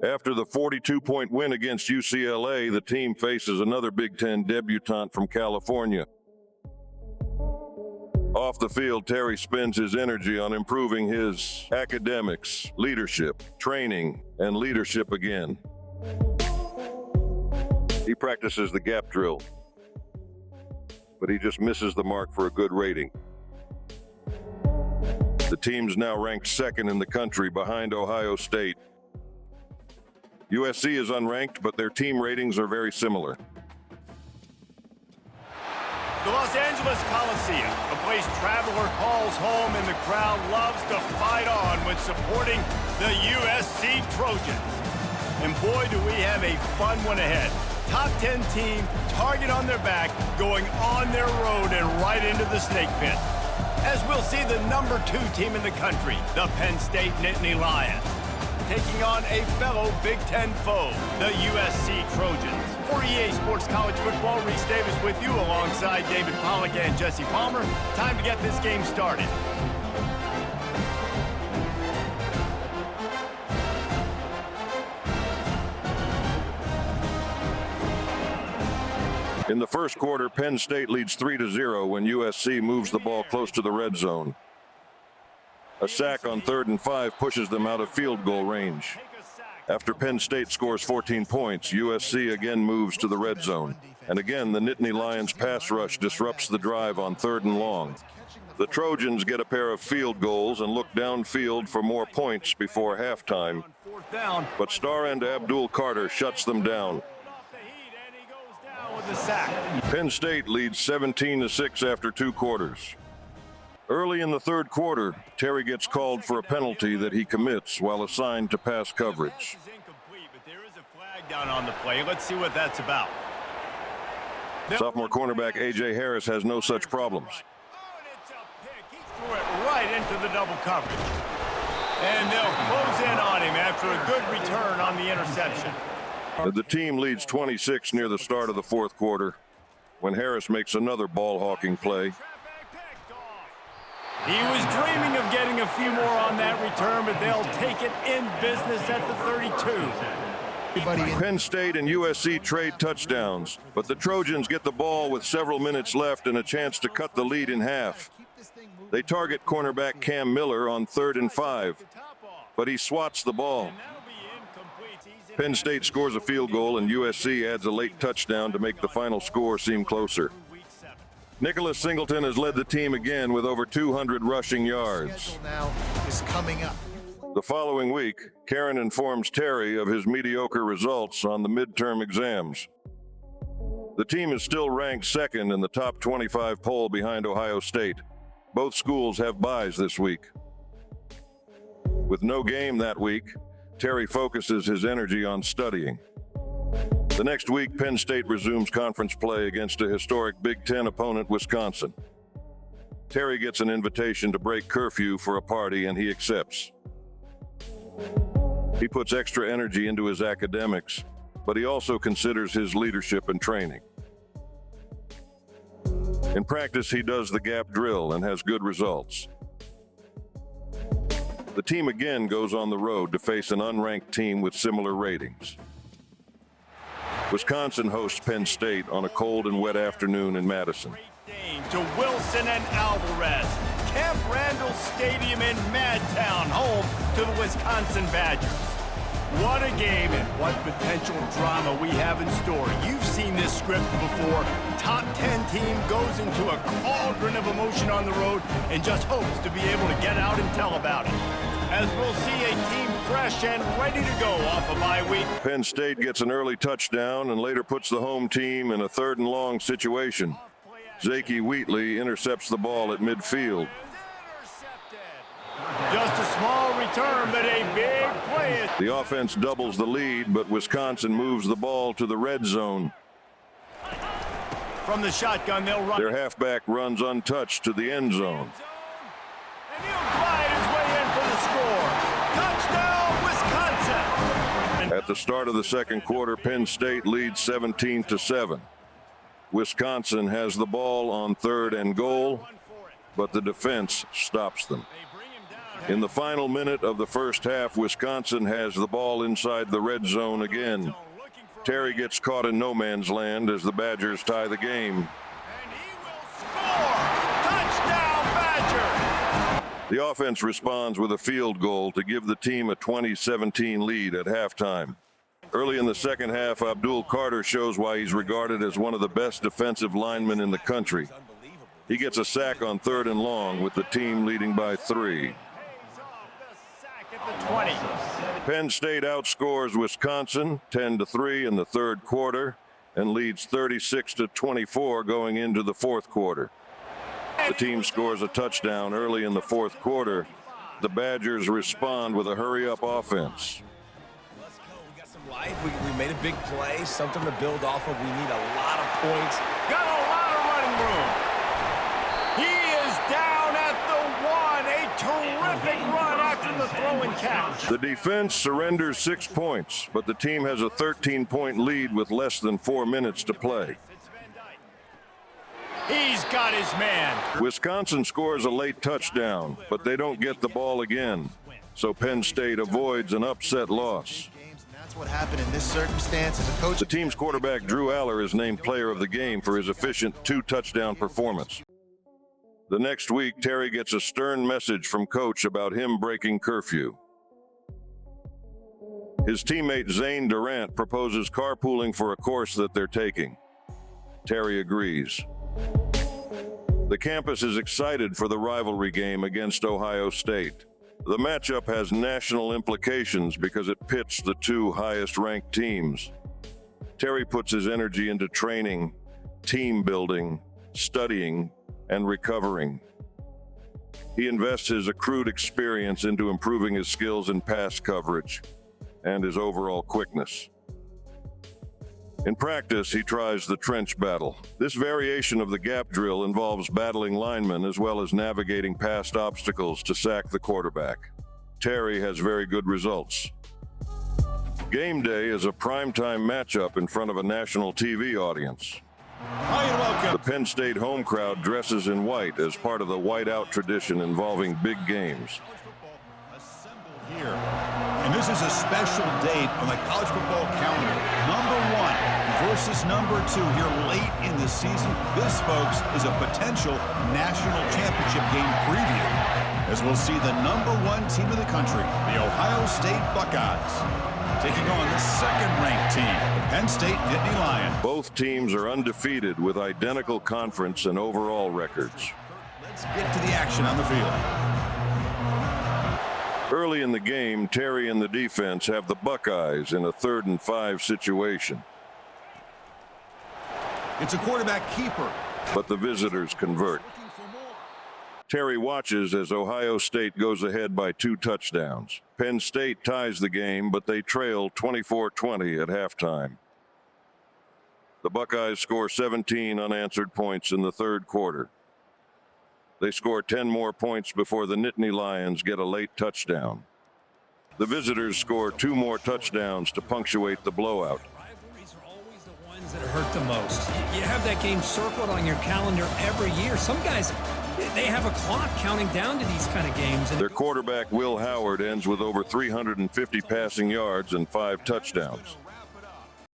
After the 42-point win against UCLA, the team faces another Big Ten debutant from California. Off the field, Terry spends his energy on improving his academics, leadership, training, and leadership again. He practices the gap drill, but he just misses the mark for a good rating. The team's now ranked second in the country behind Ohio State. USC is unranked, but their team ratings are very similar. The Los Angeles Coliseum, a place traveler calls home, and the crowd loves to fight on when supporting the USC Trojans. And boy, do we have a fun one ahead. Top 10 team, target on their back, going on their road and right into the snake pit. As we'll see the number 2 team in the country, the Penn State Nittany Lions, taking on a fellow Big Ten foe, the USC Trojans. For EA Sports College Football, Reese Davis with you alongside David Pollack and Jesse Palmer. Time to get this game started. In the first quarter, Penn State leads 3-0 when USC moves the ball close to the red zone. A sack on 3rd and 5 pushes them out of field goal range. After Penn State scores 14 points, USC again moves to the red zone. And again, the Nittany Lions pass rush disrupts the drive on 3rd and long. The Trojans get a pair of field goals and look downfield for more points before halftime. But star end Abdul Carter shuts them down. Penn State leads 17-6 after 2 quarters. Early in the third quarter, Terry gets called for a penalty that he commits while assigned to pass coverage. There is a flag down on the play. Let's see what that's about. Sophomore cornerback A.J. Harris has no such problems. It's a pick. He threw it right into the double coverage. And they'll close in on him after a good return on the interception. The team leads 26 near the start of the fourth quarter when Harris makes another ball-hawking play. He was dreaming of getting a few more on that return, but they'll take it in business at the 32. Penn State and USC trade touchdowns, but the Trojans get the ball with several minutes left and a chance to cut the lead in half. They target cornerback Cam Miller on 3rd and 5, but he swats the ball. Penn State scores a field goal and USC adds a late touchdown to make the final score seem closer. Nicholas Singleton has led the team again with over 200 rushing yards. The following week, Karen informs Terry of his mediocre results on the midterm exams. The team is still ranked second in the top 25 poll behind Ohio State. Both schools have byes this week. With no game that week, Terry focuses his energy on studying. The next week, Penn State resumes conference play against a historic Big Ten opponent, Wisconsin. Terry gets an invitation to break curfew for a party, and he accepts. He puts extra energy into his academics, but he also considers his leadership and training. In practice, he does the gap drill and has good results. The team again goes on the road to face an unranked team with similar ratings. Wisconsin hosts Penn State on a cold and wet afternoon in Madison. To Wilson and Alvarez, Camp Randall Stadium in Madtown, home to the Wisconsin Badgers. What a game and what potential drama we have in store. You've seen this script before. Top 10 team goes into a cauldron of emotion on the road and just hopes to be able to get out and tell about it. As we'll see a team fresh and ready to go off a bye week. Penn State gets an early touchdown and later puts the home team in a 3rd and long situation. Zakey Wheatley intercepts the ball at midfield. Just a small return, but a big play. The offense doubles the lead, but Wisconsin moves the ball to the red zone. From the shotgun, they'll run. Their halfback runs untouched to the end zone. And he'll glide his way in for the score. Touchdown, Wisconsin! At the start of the second quarter, Penn State leads 17-7. Wisconsin has the ball on 3rd and goal, but the defense stops them. In the final minute of the first half, Wisconsin has the ball inside the red zone again. Terry gets caught in no man's land as the Badgers tie the game. And he will score! Touchdown, Badgers! The offense responds with a field goal to give the team a 20-17 lead at halftime. Early in the second half, Abdul Carter shows why he's regarded as one of the best defensive linemen in the country. He gets a sack on 3rd and long with the team leading by 3. At the 20. Penn State outscores Wisconsin 10-3 in the third quarter and leads 36-24 going into the fourth quarter. The team scores a touchdown early in the fourth quarter. The Badgers respond with a hurry-up offense. Let's go. We got some life. We made a big play, something to build off of. We need a lot of points. Got a lot of running room. He is down at the 1. A terrific run after the throw and catch. The defense surrenders 6 points, but the team has a 13-point lead with less than 4 minutes to play. He's got his man. Wisconsin scores a late touchdown, but they don't get the ball again, so Penn State avoids an upset loss. That's what happened in this circumstance as a coach. The team's quarterback, Drew Aller, is named player of the game for his efficient 2-touchdown performance. The next week, Terry gets a stern message from coach about him breaking curfew. His teammate Zane Durant proposes carpooling for a course that they're taking. Terry agrees. The campus is excited for the rivalry game against Ohio State. The matchup has national implications because it pits the two highest-ranked teams. Terry puts his energy into training, team building, studying, and recovering. He invests his accrued experience into improving his skills in pass coverage and his overall quickness. In practice, he tries the trench battle. This variation of the gap drill involves battling linemen as well as navigating past obstacles to sack the quarterback. Terry has very good results. Game day is a primetime matchup in front of a national TV audience. Hi and welcome. The Penn State home crowd dresses in white as part of the Whiteout tradition involving big games. Here. And this is a special date on the college football calendar. Number 1 versus number 2 here late in the season. This, folks, is a potential national championship game preview, as we'll see the number 1 team in the country, the Ohio State Buckeyes, taking on the second-ranked team, the Penn State Nittany Lions. Both teams are undefeated with identical conference and overall records. Let's get to the action on the field. Early in the game, Terry and the defense have the Buckeyes in a 3rd and 5 situation. It's a quarterback keeper. But the visitors convert. Terry watches as Ohio State goes ahead by 2 touchdowns. Penn State ties the game, but they trail 24-20 at halftime. The Buckeyes score 17 unanswered points in the third quarter. They score 10 more points before the Nittany Lions get a late touchdown. The visitors score 2 more touchdowns to punctuate the blowout. Rivalries are always the ones that hurt the most. You have that game circled on your calendar every year. Some guys, they have a clock counting down to these kind of games. Their quarterback, Will Howard, ends with over 350 passing yards and 5 touchdowns.